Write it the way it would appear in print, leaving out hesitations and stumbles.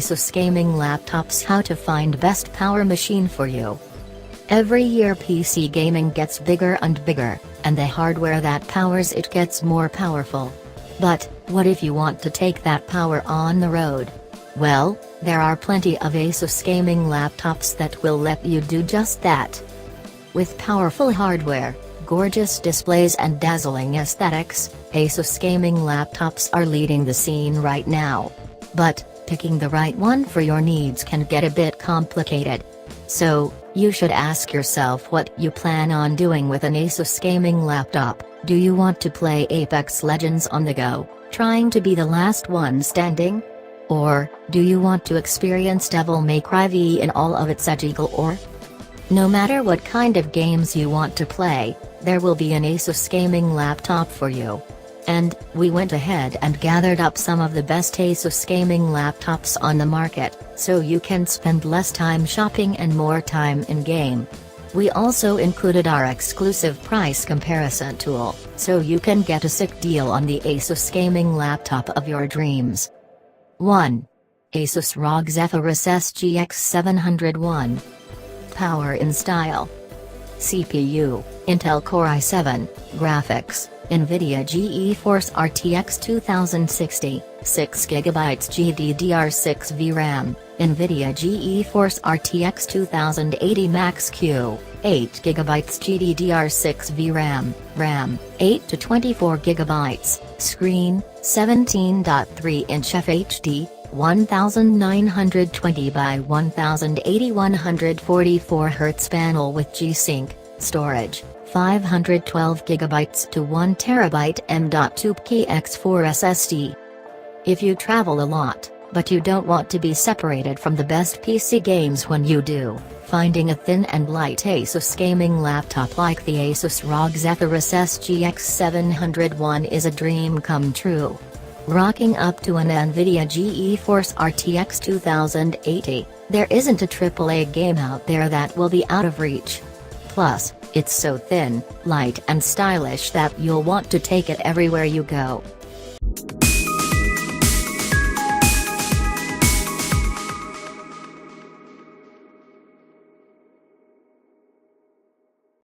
Asus gaming laptops. How to find best power machine for you. Every year PC gaming gets bigger and bigger, and the hardware that powers it gets more powerful. But, what if you want to take that power on the road? Well, there are plenty of Asus gaming laptops that will let you do just that. With powerful hardware, gorgeous displays and dazzling aesthetics, Asus gaming laptops are leading the scene right now. But, picking the right one for your needs can get a bit complicated. So, you should ask yourself what you plan on doing with an Asus gaming laptop. Do you want to play Apex Legends on the go, trying to be the last one standing? Or, do you want to experience Devil May Cry V in all of its edgy glory? No matter what kind of games you want to play, there will be an Asus gaming laptop for you. And, we went ahead and gathered up some of the best Asus gaming laptops on the market, so you can spend less time shopping and more time in-game. We also included our exclusive price comparison tool, so you can get a sick deal on the Asus gaming laptop of your dreams. 1. Asus ROG Zephyrus SGX 701. Power in style. CPU, Intel Core i7, graphics, NVIDIA GeForce RTX 2060, 6GB GDDR6 VRAM, NVIDIA GeForce RTX 2080 Max-Q, 8GB GDDR6 VRAM, RAM, 8 to 24GB, screen, 17.3-inch FHD, 1920 by 1080 144 Hz panel with G-Sync, storage, 512GB to 1TB M.2 PX4 SSD. If you travel a lot, but you don't want to be separated from the best PC games when you do, finding a thin and light Asus gaming laptop like the Asus ROG Zephyrus SGX 701 is a dream come true. Rocking up to an NVIDIA GeForce RTX 2080, there isn't a AAA game out there that will be out of reach. Plus, it's so thin, light and stylish that you'll want to take it everywhere you go.